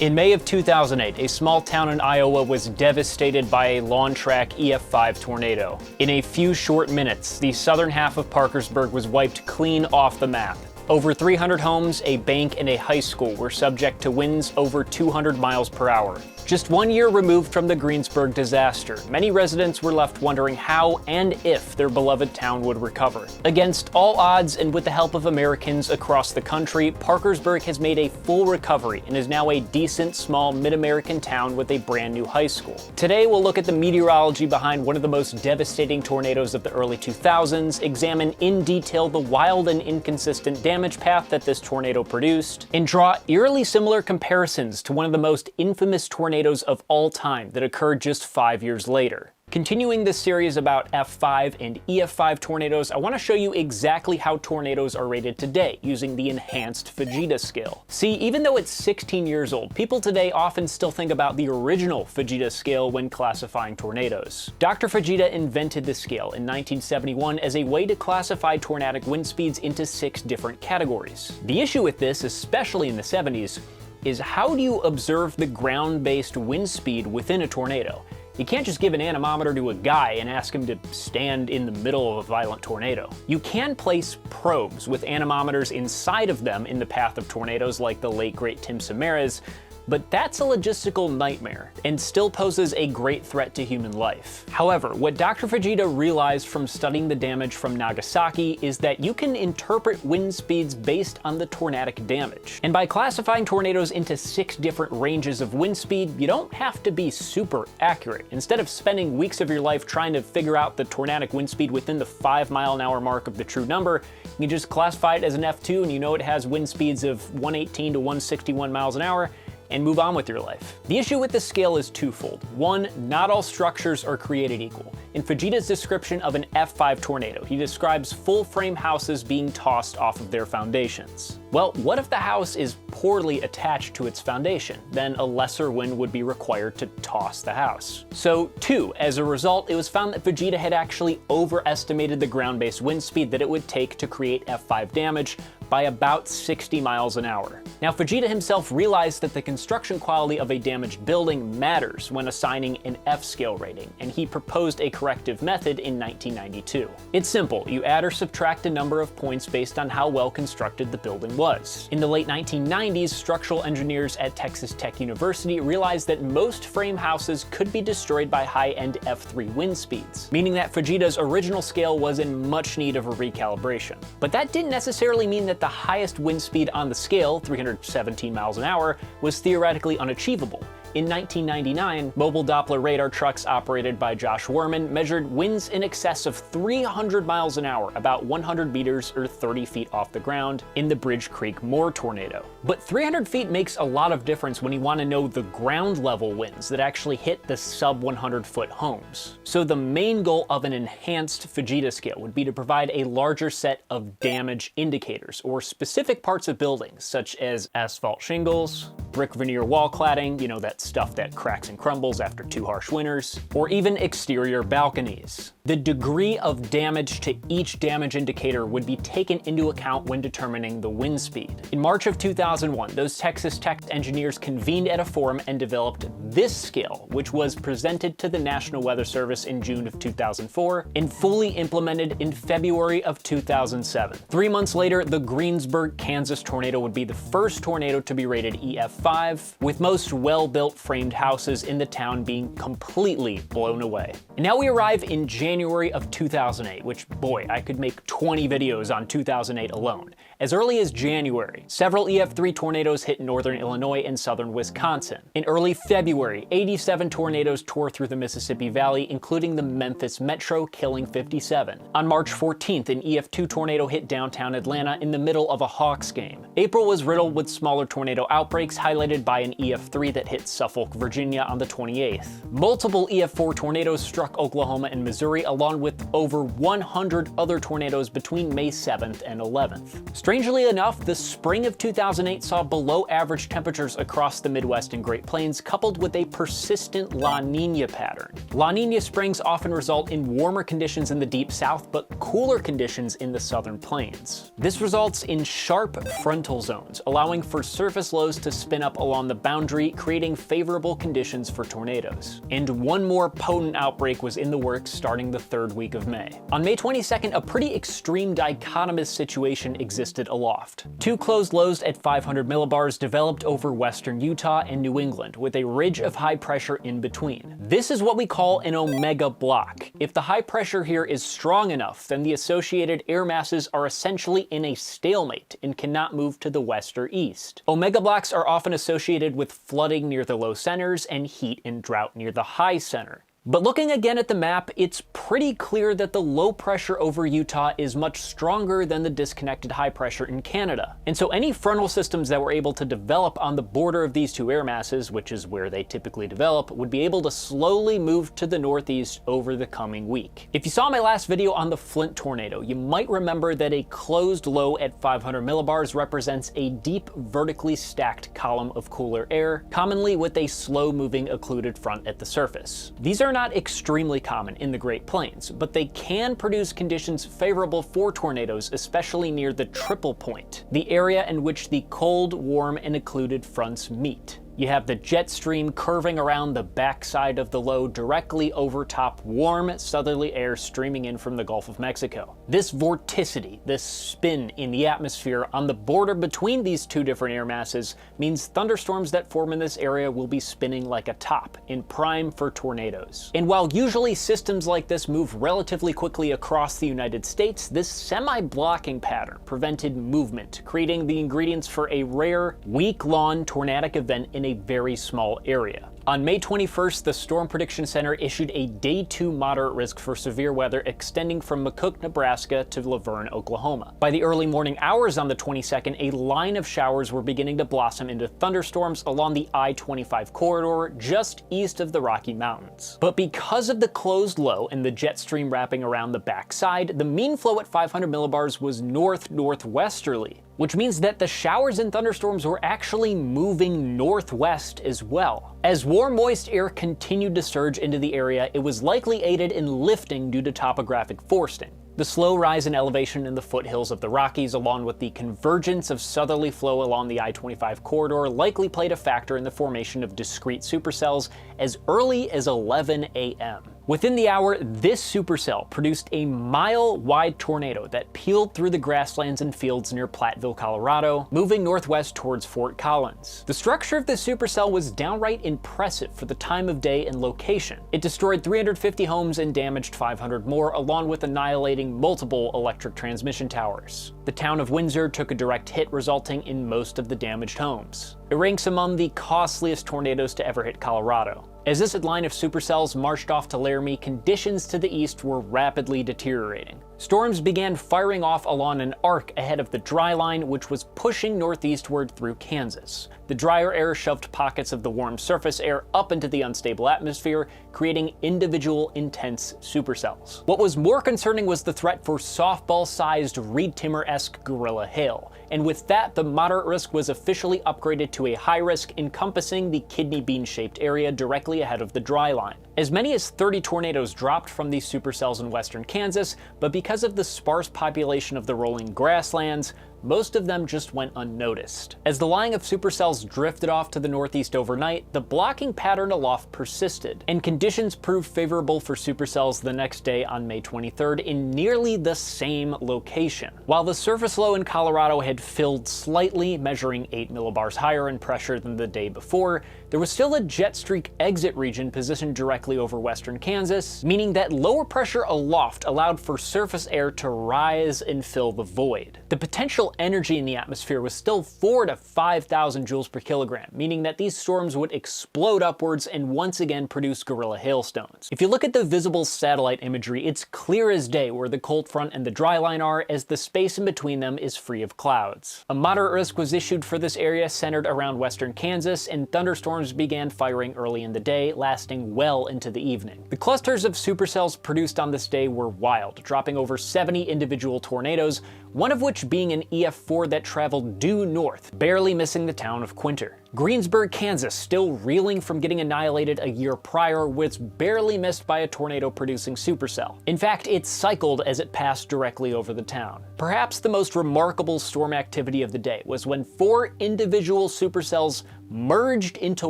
In May of 2008, a small town in Iowa was devastated by a lawn-track EF5 tornado. In a few short minutes, the southern half of Parkersburg was wiped clean off the map. Over 300 homes, a bank, and a high school were subject to winds over 200 miles per hour. Just 1 year removed from the Greensburg disaster, many residents were left wondering how and if their beloved town would recover. Against all odds and with the help of Americans across the country, Parkersburg has made a full recovery and is now a decent, small, mid-American town with a brand new high school. Today, we'll look at the meteorology behind one of the most devastating tornadoes of the early 2000s, examine in detail the wild and inconsistent damage path that this tornado produced, and draw eerily similar comparisons to one of the most infamous tornadoes of all time that occurred just 5 years later. Continuing this series about F5 and EF5 tornadoes, I want to show you exactly how tornadoes are rated today using the enhanced Fujita scale. See, even though it's 16 years old, people today often still think about the original Fujita scale when classifying tornadoes. Dr. Fujita invented this scale in 1971 as a way to classify tornadic wind speeds into 6 different categories. The issue with this, especially in the 70s, is how do you observe the ground-based wind speed within a tornado? You can't just give an anemometer to a guy and ask him to stand in the middle of a violent tornado. You can place probes with anemometers inside of them in the path of tornadoes like the late great Tim Samara's, but that's a logistical nightmare and still poses a great threat to human life. However, what Dr. Fujita realized from studying the damage from Nagasaki is that you can interpret wind speeds based on the tornadic damage. And by classifying tornadoes into 6 different ranges of wind speed, you don't have to be super accurate. Instead of spending weeks of your life trying to figure out the tornadic wind speed within the 5-mile-an-hour mark of the true number, you can just classify it as an F2 and you know it has wind speeds of 118 to 161 miles an hour, and move on with your life. The issue with this scale is twofold. One, not all structures are created equal. In Fujita's description of an F5 tornado, he describes full-frame houses being tossed off of their foundations. Well, what if the house is poorly attached to its foundation? Then a lesser wind would be required to toss the house. So 2, as a result, it was found that Fujita had actually overestimated the ground-based wind speed that it would take to create F5 damage by about 60 miles an hour. Now, Fujita himself realized that the construction quality of a damaged building matters when assigning an F-scale rating, and he proposed a corrective method in 1992. It's simple. You add or subtract a number of points based on how well constructed the building was. In the late 1990s, structural engineers at Texas Tech University realized that most frame houses could be destroyed by high-end F3 wind speeds, meaning that Fujita's original scale was in much need of a recalibration. But that didn't necessarily mean that the highest wind speed on the scale, 317 miles an hour, was theoretically unachievable. In 1999, mobile Doppler radar trucks operated by Josh Werman measured winds in excess of 300 miles an hour, about 100 meters or 30 feet off the ground, in the Bridge Creek Moore tornado. But 300 feet makes a lot of difference when you want to know the ground level winds that actually hit the sub 100 foot homes. So the main goal of an enhanced Fujita scale would be to provide a larger set of damage indicators, or specific parts of buildings, such as asphalt shingles, brick veneer wall cladding, you know, that stuff that cracks and crumbles after 2 harsh winters, or even exterior balconies. The degree of damage to each damage indicator would be taken into account when determining the wind speed. In March of 2001, those Texas Tech engineers convened at a forum and developed this scale, which was presented to the National Weather Service in June of 2004 and fully implemented in February of 2007. 3 months later, the Greensburg, Kansas tornado would be the first tornado to be rated EF5, with most well-built framed houses in the town being completely blown away. And now we arrive in January of 2008, which, boy, I could make 20 videos on 2008 alone. As early as January, several EF3 tornadoes hit northern Illinois and southern Wisconsin. In early February, 87 tornadoes tore through the Mississippi Valley, including the Memphis metro, killing 57. On March 14th, an EF2 tornado hit downtown Atlanta in the middle of a Hawks game. April was riddled with smaller tornado outbreaks, highlighted by an EF3 that hit Suffolk, Virginia on the 28th. Multiple EF4 tornadoes struck Oklahoma and Missouri, along with over 100 other tornadoes between May 7th and 11th. Strangely enough, the spring of 2008 saw below average temperatures across the Midwest and Great Plains, coupled with a persistent La Niña pattern. La Niña springs often result in warmer conditions in the deep south, but cooler conditions in the southern plains. This results in sharp frontal zones, allowing for surface lows to spin up along the boundary, creating favorable conditions for tornadoes. And one more potent outbreak was in the works starting the third week of May. On May 22nd, a pretty extreme dichotomous situation existed aloft. Two closed lows at 500 millibars developed over western Utah and New England, with a ridge of high pressure in between. This is what we call an omega block. If the high pressure here is strong enough, then the associated air masses are essentially in a stalemate and cannot move to the west or east. Omega blocks are often associated with flooding near the low centers and heat and drought near the high center. But looking again at the map, it's pretty clear that the low pressure over Utah is much stronger than the disconnected high pressure in Canada. And so any frontal systems that were able to develop on the border of these two air masses, which is where they typically develop, would be able to slowly move to the northeast over the coming week. If you saw my last video on the Flint tornado, you might remember that a closed low at 500 millibars represents a deep vertically stacked column of cooler air, commonly with a slow-moving occluded front at the surface. These are not extremely common in the Great Plains, but they can produce conditions favorable for tornadoes, especially near the triple point, the area in which the cold, warm, and occluded fronts meet. You have the jet stream curving around the backside of the low directly over top warm southerly air streaming in from the Gulf of Mexico. This vorticity, this spin in the atmosphere on the border between these two different air masses, means thunderstorms that form in this area will be spinning like a top, in prime for tornadoes. And while usually systems like this move relatively quickly across the United States, this semi-blocking pattern prevented movement, creating the ingredients for a rare, week-long tornadic event in a very small area. On May 21st, the Storm Prediction Center issued a Day 2 moderate risk for severe weather extending from McCook, Nebraska to Laverne, Oklahoma. By the early morning hours on the 22nd, a line of showers were beginning to blossom into thunderstorms along the I-25 corridor just east of the Rocky Mountains. But because of the closed low and the jet stream wrapping around the backside, the mean flow at 500 millibars was north-northwesterly, which means that the showers and thunderstorms were actually moving northwest as well. As warm, moist air continued to surge into the area, it was likely aided in lifting due to topographic forcing. The slow rise in elevation in the foothills of the Rockies, along with the convergence of southerly flow along the I-25 corridor, likely played a factor in the formation of discrete supercells as early as 11 a.m. Within the hour, this supercell produced a mile-wide tornado that peeled through the grasslands and fields near Platteville, Colorado, moving northwest towards Fort Collins. The structure of the supercell was downright impressive for the time of day and location. It destroyed 350 homes and damaged 500 more, along with annihilating multiple electric transmission towers. The town of Windsor took a direct hit, resulting in most of the damaged homes. It ranks among the costliest tornadoes to ever hit Colorado. As this line of supercells marched off to Laramie, conditions to the east were rapidly deteriorating. Storms began firing off along an arc ahead of the dry line, which was pushing northeastward through Kansas. The drier air shoved pockets of the warm surface air up into the unstable atmosphere, creating individual intense supercells. What was more concerning was the threat for softball-sized reed timber-esque gorilla hail, and with that, the moderate risk was officially upgraded to a high risk, encompassing the kidney bean-shaped area directly ahead of the dry line. As many as 30 tornadoes dropped from these supercells in western Kansas, but because of the sparse population of the rolling grasslands, most of them just went unnoticed. As the line of supercells drifted off to the northeast overnight, the blocking pattern aloft persisted, and conditions proved favorable for supercells the next day on May 23rd in nearly the same location. While the surface low in Colorado had filled slightly, measuring 8 millibars higher in pressure than the day before, there was still a jet streak exit region positioned directly over western Kansas, meaning that lower pressure aloft allowed for surface air to rise and fill the void. The potential energy in the atmosphere was still 4,000 to 5,000 joules per kilogram, meaning that these storms would explode upwards and once again produce gorilla hailstones. If you look at the visible satellite imagery, it's clear as day where the cold front and the dry line are, as the space in between them is free of clouds. A moderate risk was issued for this area centered around western Kansas, and thunderstorms began firing early in the day, lasting well into the evening. The clusters of supercells produced on this day were wild, dropping over 70 individual tornadoes, one of which being an EF5 EF4 that traveled due north, barely missing the town of Quinter. Greensburg, Kansas, still reeling from getting annihilated a year prior, was barely missed by a tornado-producing supercell. In fact, it cycled as it passed directly over the town. Perhaps the most remarkable storm activity of the day was when 4 individual supercells merged into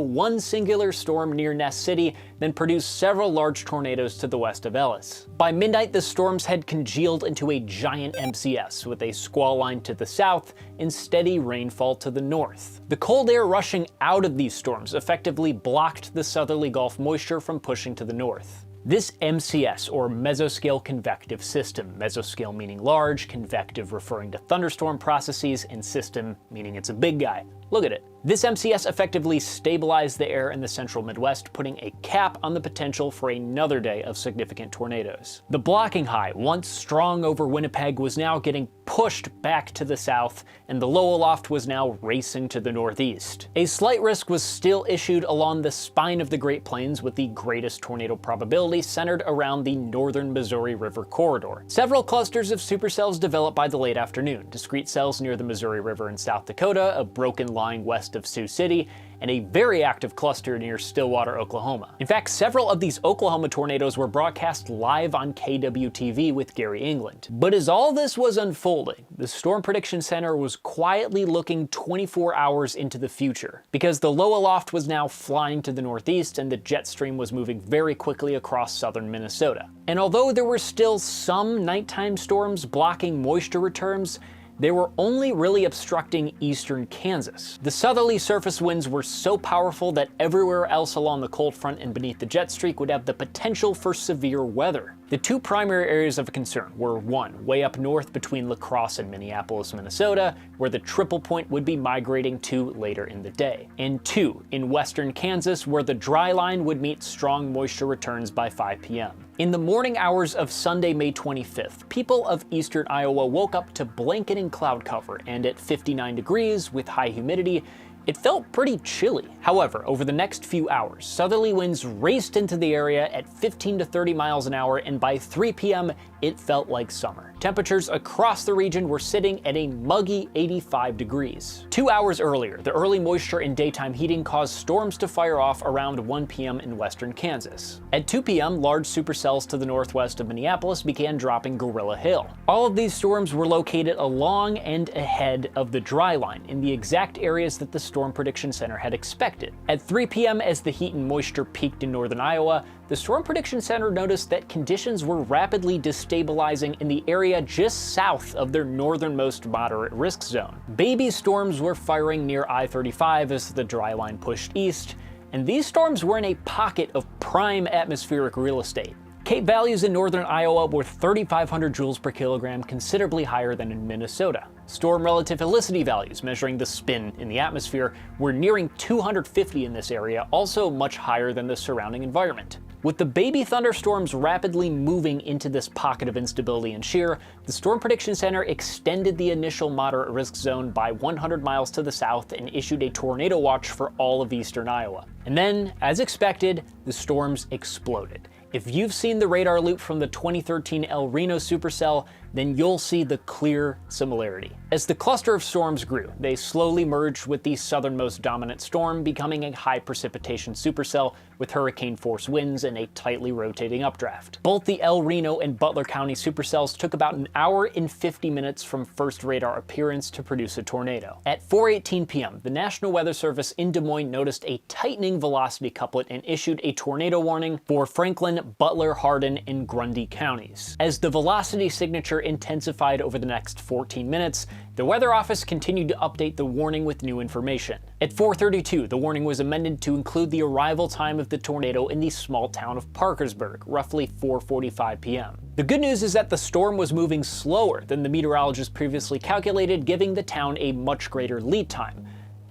one singular storm near Ness City, then produced several large tornadoes to the west of Ellis. By midnight, the storms had congealed into a giant MCS, with a squall line to the south and steady rainfall to the north. The cold air rushing out of these storms effectively blocked the southerly Gulf moisture from pushing to the north. This MCS, or mesoscale convective system, mesoscale meaning large, convective referring to thunderstorm processes, and system meaning it's a big guy. Look at it. This MCS effectively stabilized the air in the central Midwest, putting a cap on the potential for another day of significant tornadoes. The blocking high, once strong over Winnipeg, was now getting pushed back to the south, and the low aloft was now racing to the northeast. A slight risk was still issued along the spine of the Great Plains, with the greatest tornado probability centered around the northern Missouri River corridor. Several clusters of supercells developed by the late afternoon, discrete cells near the Missouri River in South Dakota, a broken line west of Sioux City, and a very active cluster near Stillwater, Oklahoma. In fact, several of these Oklahoma tornadoes were broadcast live on KWTV with Gary England. But as all this was unfolding, the Storm Prediction Center was quietly looking 24 hours into the future, because the low aloft was now flying to the northeast and the jet stream was moving very quickly across southern Minnesota. And although there were still some nighttime storms blocking moisture returns, they were only really obstructing eastern Kansas. The southerly surface winds were so powerful that everywhere else along the cold front and beneath the jet streak would have the potential for severe weather. The 2 primary areas of concern were 1, way up north between La Crosse and Minneapolis, Minnesota, where the triple point would be migrating to later in the day, and 2, in western Kansas, where the dry line would meet strong moisture returns by 5 p.m. In the morning hours of Sunday, May 25th, people of eastern Iowa woke up to blanketing cloud cover, and at 59 degrees with high humidity, it felt pretty chilly. However, over the next few hours, southerly winds raced into the area at 15 to 30 miles an hour, and by 3 p.m., it felt like summer. Temperatures across the region were sitting at a muggy 85 degrees. 2 hours earlier, the early moisture and daytime heating caused storms to fire off around 1 p.m. in western Kansas. At 2 p.m., large supercells to the northwest of Minneapolis began dropping gorilla hail. All of these storms were located along and ahead of the dry line, in the exact areas that the Storm Prediction Center had expected. At 3 p.m., as the heat and moisture peaked in northern Iowa, the Storm Prediction Center noticed that conditions were rapidly destabilizing in the area just south of their northernmost moderate risk zone. Baby storms were firing near I-35 as the dry line pushed east, and these storms were in a pocket of prime atmospheric real estate. Cape values in northern Iowa were 3,500 joules per kilogram, considerably higher than in Minnesota. Storm relative helicity values, measuring the spin in the atmosphere, were nearing 250 in this area, also much higher than the surrounding environment. With the baby thunderstorms rapidly moving into this pocket of instability and shear, the Storm Prediction Center extended the initial moderate risk zone by 100 miles to the south and issued a tornado watch for all of eastern Iowa. And then, as expected, the storms exploded. If you've seen the radar loop from the 2013 El Reno supercell, then you'll see the clear similarity. As the cluster of storms grew, they slowly merged with the southernmost dominant storm, becoming a high precipitation supercell with hurricane force winds and a tightly rotating updraft. Both the El Reno and Butler County supercells took about an hour and 50 minutes from first radar appearance to produce a tornado. At 4:18 p.m., the National Weather Service in Des Moines noticed a tightening velocity couplet and issued a tornado warning for Franklin, Butler, Hardin, and Grundy counties. As the velocity signature intensified over the next 14 minutes, the Weather Office continued to update the warning with new information. At 4:32, the warning was amended to include the arrival time of the tornado in the small town of Parkersburg, roughly 4:45 p.m. The good news is that the storm was moving slower than the meteorologists previously calculated, giving the town a much greater lead time.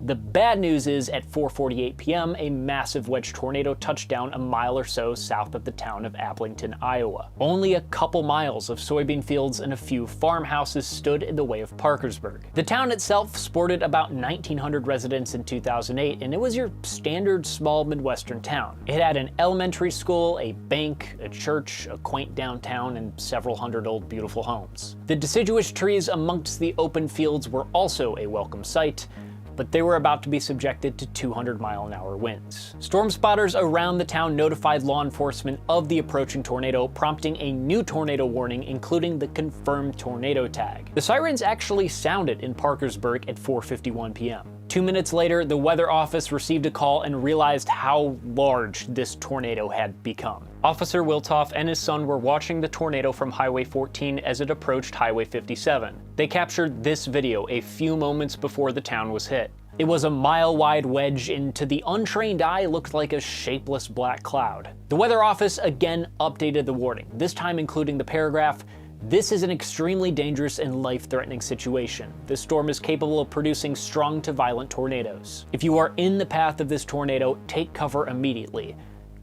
The bad news is, at 4:48 p.m., a massive wedge tornado touched down a mile or so south of the town of Aplington, Iowa. Only a couple miles of soybean fields and a few farmhouses stood in the way of Parkersburg. The town itself sported about 1,900 residents in 2008, and it was your standard small Midwestern town. It had an elementary school, a bank, a church, a quaint downtown, and several hundred old beautiful homes. The deciduous trees amongst the open fields were also a welcome sight, but they were about to be subjected to 200-mile-an-hour winds. Storm spotters around the town notified law enforcement of the approaching tornado, prompting a new tornado warning, including the confirmed tornado tag. The sirens actually sounded in Parkersburg at 4:51 p.m. 2 minutes later, the weather office received a call and realized how large this tornado had become. Officer Wiltoff and his son were watching the tornado from Highway 14 as it approached Highway 57. They captured this video a few moments before the town was hit. It was a mile-wide wedge and to the untrained eye looked like a shapeless black cloud. The weather office again updated the warning, this time including the paragraph, "This is an extremely dangerous and life-threatening situation. This storm is capable of producing strong to violent tornadoes. If you are in the path of this tornado, take cover immediately."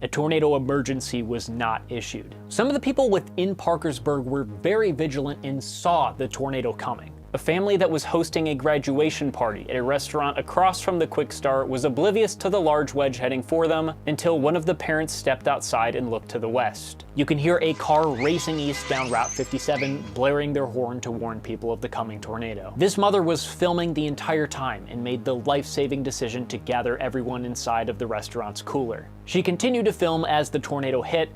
A tornado emergency was not issued. Some of the people within Parkersburg were very vigilant and saw the tornado coming. A family that was hosting a graduation party at a restaurant across from the Quick Start was oblivious to the large wedge heading for them until one of the parents stepped outside and looked to the west. You can hear a car racing east down Route 57, blaring their horn to warn people of the coming tornado. This mother was filming the entire time and made the life-saving decision to gather everyone inside of the restaurant's cooler. She continued to film as the tornado hit,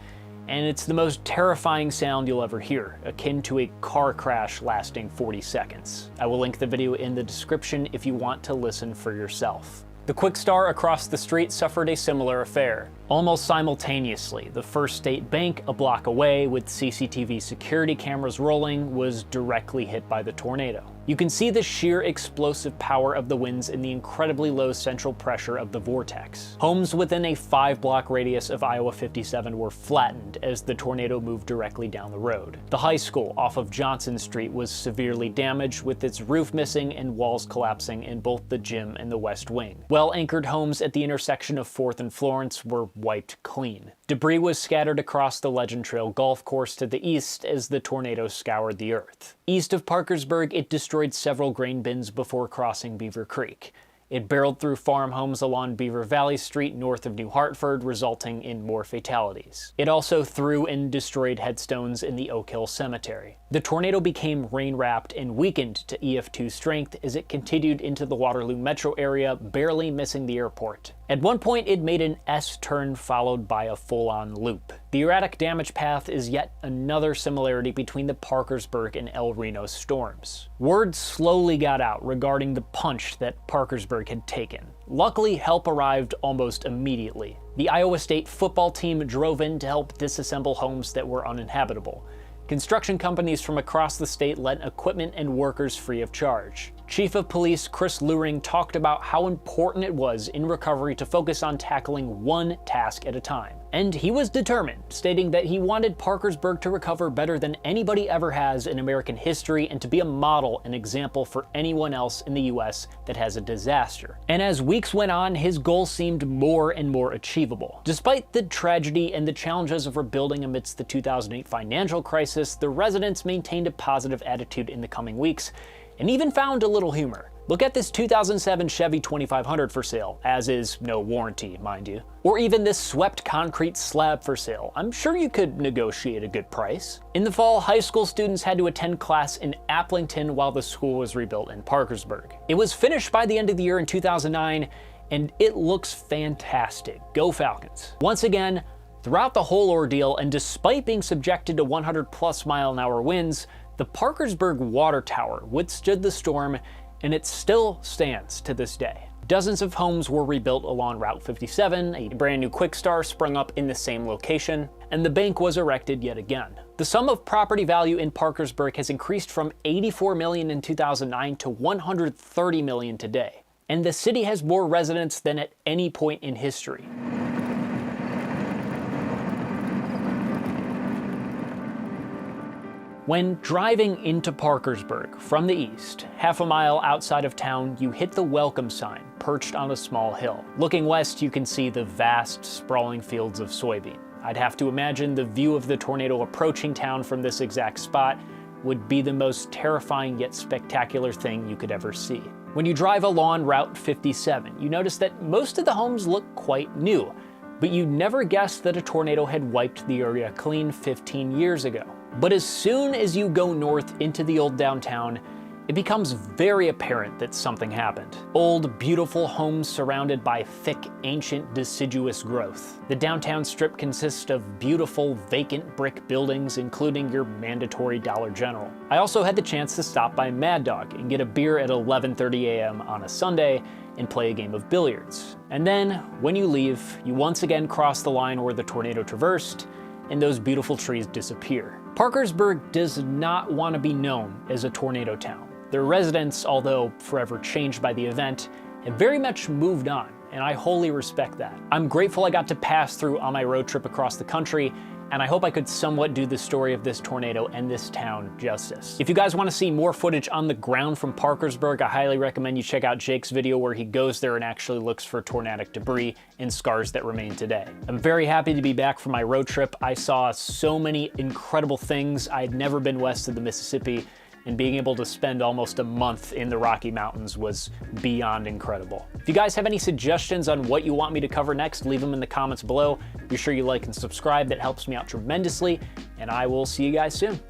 and it's the most terrifying sound you'll ever hear, akin to a car crash lasting 40 seconds. I will link the video in the description if you want to listen for yourself. The Quick Star across the street suffered a similar affair. Almost simultaneously, the First State Bank a block away, with CCTV security cameras rolling, was directly hit by the tornado. You can see the sheer explosive power of the winds in the incredibly low central pressure of the vortex. Homes within a 5-block radius of Iowa 57 were flattened as the tornado moved directly down the road. The high school off of Johnson Street was severely damaged, with its roof missing and walls collapsing in both the gym and the west wing. Well-anchored homes at the intersection of 4th and Florence were wiped clean. Debris was scattered across the Legend Trail golf course to the east as the tornado scoured the earth. East of Parkersburg, it destroyed several grain bins before crossing Beaver Creek. It barreled through farm homes along Beaver Valley Street north of New Hartford, resulting in more fatalities. It also threw and destroyed headstones in the Oak Hill Cemetery. The tornado became rain-wrapped and weakened to EF2 strength as it continued into the Waterloo metro area, barely missing the airport. At one point, it made an S-turn followed by a full-on loop. The erratic damage path is yet another similarity between the Parkersburg and El Reno storms. Word slowly got out regarding the punch that Parkersburg had taken. Luckily, help arrived almost immediately. The Iowa State football team drove in to help disassemble homes that were uninhabitable. Construction companies from across the state lent equipment and workers free of charge. Chief of Police Chris Luring talked about how important it was in recovery to focus on tackling one task at a time. And he was determined, stating that he wanted Parkersburg to recover better than anybody ever has in American history and to be a model and example for anyone else in the US that has a disaster. And as weeks went on, his goal seemed more and more achievable. Despite the tragedy and the challenges of rebuilding amidst the 2008 financial crisis, the residents maintained a positive attitude in the coming weeks, and even found a little humor. Look at this 2007 Chevy 2500 for sale, as is no warranty, mind you. Or even this swept concrete slab for sale. I'm sure you could negotiate a good price. In the fall, high school students had to attend class in Aplington while the school was rebuilt in Parkersburg. It was finished by the end of the year in 2009, and it looks fantastic. Go Falcons. Once again, throughout the whole ordeal, and despite being subjected to 100-plus-mile-an-hour winds, the Parkersburg Water Tower withstood the storm, and it still stands to this day. Dozens of homes were rebuilt along Route 57, a brand new Quick Star sprung up in the same location, and the bank was erected yet again. The sum of property value in Parkersburg has increased from $84 million in 2009 to $130 million today, and the city has more residents than at any point in history. When driving into Parkersburg from the east, half a mile outside of town, you hit the welcome sign, perched on a small hill. Looking west, you can see the vast, sprawling fields of soybean. I'd have to imagine the view of the tornado approaching town from this exact spot would be the most terrifying yet spectacular thing you could ever see. When you drive along Route 57, you notice that most of the homes look quite new, but you'd never guess that a tornado had wiped the area clean 15 years ago. But as soon as you go north into the old downtown, it becomes very apparent that something happened. Old, beautiful homes surrounded by thick, ancient, deciduous growth. The downtown strip consists of beautiful, vacant brick buildings, including your mandatory Dollar General. I also had the chance to stop by Mad Dog and get a beer at 11:30 a.m. on a Sunday and play a game of billiards. And then, when you leave, you once again cross the line where the tornado traversed, and those beautiful trees disappear. Parkersburg does not want to be known as a tornado town. Their residents, although forever changed by the event, have very much moved on, and I wholly respect that. I'm grateful I got to pass through on my road trip across the country, and I hope I could somewhat do the story of this tornado and this town justice. If you guys want to see more footage on the ground from Parkersburg, I highly recommend you check out Jake's video where he goes there and actually looks for tornadic debris and scars that remain today. I'm very happy to be back from my road trip. I saw so many incredible things. I'd never been west of the Mississippi, and being able to spend almost a month in the Rocky Mountains was beyond incredible. If you guys have any suggestions on what you want me to cover next, leave them in the comments below. Be sure you like and subscribe, that helps me out tremendously, and I will see you guys soon.